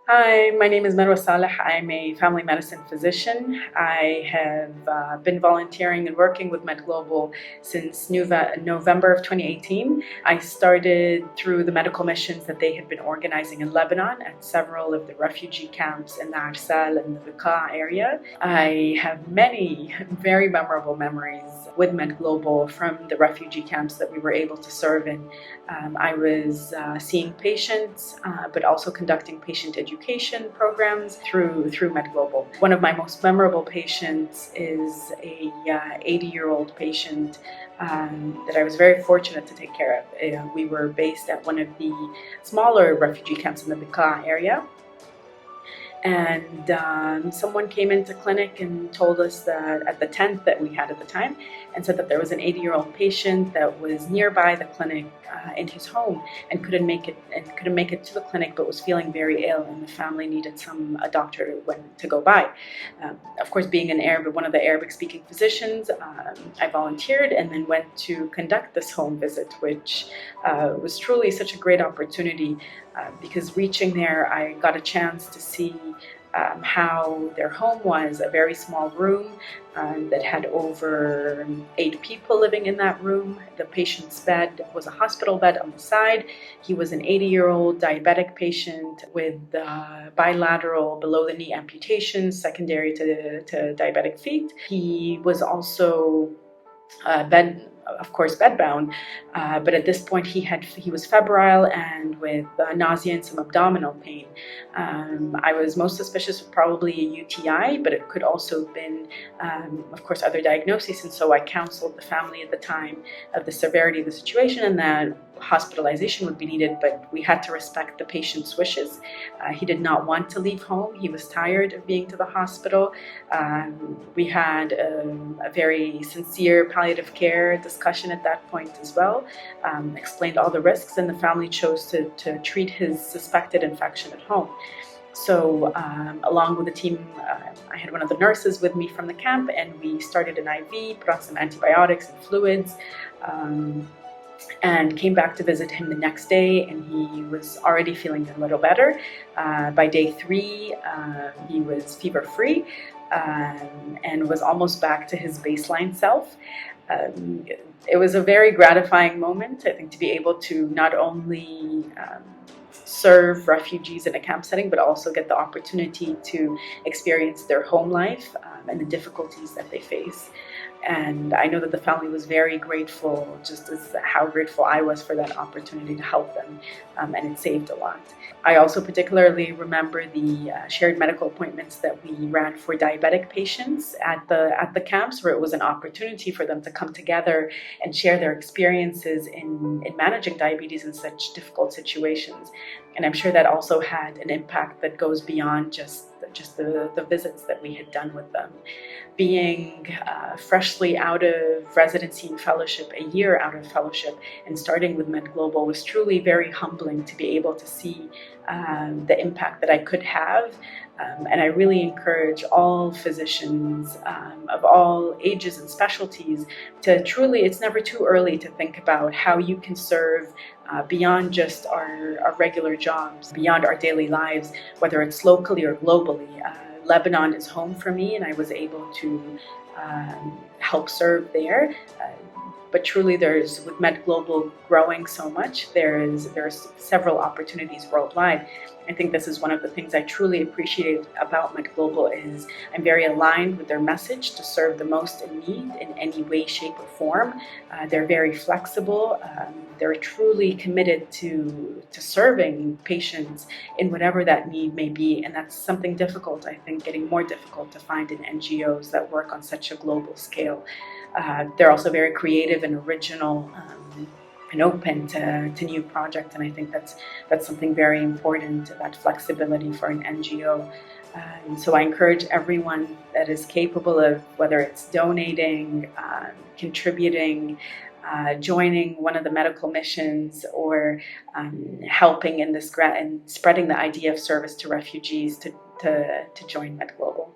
Hi, my name is Marwa Saleh. I'm a family medicine physician. I have been volunteering and working with MedGlobal since November of 2018. I started through the medical missions that they had been organizing in Lebanon at several of the refugee camps in the Arsal and the Beqaa area. I have many very memorable memories with MedGlobal from the refugee camps that we were able to serve in. I was seeing patients, but also conducting patient education programs through MedGlobal. One of my most memorable patients is a 80-year-old patient that I was very fortunate to take care of. We were based at one of the smaller refugee camps in the Beqaa area. And someone came into clinic and told us that at the tent that we had at the time, and said that there was an 80-year-old patient that was nearby the clinic in his home and couldn't make it to the clinic, but was feeling very ill, and the family needed a doctor to go by. Of course, being one of the Arabic-speaking physicians, I volunteered and then went to conduct this home visit, which was truly such a great opportunity. Because reaching there, I got a chance to see how their home was, a very small room that had over 8 people living in that room. The patient's bed was a hospital bed on the side. He was an 80-year-old diabetic patient with bilateral below-the-knee amputations secondary to diabetic feet. He was also bedbound, but at this point he was febrile and with nausea and some abdominal pain. I was most suspicious of probably a UTI, but it could also have been, of course, other diagnoses. And so I counseled the family at the time of the severity of the situation and that hospitalization would be needed, but we had to respect the patient's wishes. He did not want to leave home. He was tired of being to the hospital. We had a very sincere palliative care discussion at that point as well, explained all the risks, and the family chose to treat his suspected infection at home. So along with the team, I had one of the nurses with me from the camp, and we started an IV, put on some antibiotics and fluids, and came back to visit him the next day, and he was already feeling a little better. By day 3, he was fever-free and was almost back to his baseline self. It was a very gratifying moment, I think, to be able to not only serve refugees in a camp setting, but also get the opportunity to experience their home life and the difficulties that they face. And I know that the family was very grateful, just as how grateful I was for that opportunity to help them, and it saved a lot. I also particularly remember the shared medical appointments that we ran for diabetic patients at the camps, where it was an opportunity for them to come together and share their experiences in managing diabetes in such difficult situations. And I'm sure that also had an impact that goes beyond just the visits that we had done with them. Being freshly out of residency and fellowship, a year out of fellowship, and starting with MedGlobal was truly very humbling to be able to see the impact that I could have. And I really encourage all physicians of all ages and specialties to truly, it's never too early to think about how you can serve beyond just our regular jobs, beyond our daily lives, whether it's locally or globally. Lebanon is home for me, and I was able to help serve there. But truly, with MedGlobal growing so much, there's several opportunities worldwide. I think this is one of the things I truly appreciate about MedGlobal is I'm very aligned with their message to serve the most in need in any way, shape, or form. They're very flexible. They're truly committed to serving patients in whatever that need may be, and that's something difficult, I think, getting more difficult to find in NGOs that work on such a global scale. They're also very creative and original and open to new projects, and I think that's something very important, that flexibility for an NGO. So I encourage everyone that is capable of, whether it's donating, contributing, joining one of the medical missions, or helping in this and spreading the idea of service to refugees to join MedGlobal.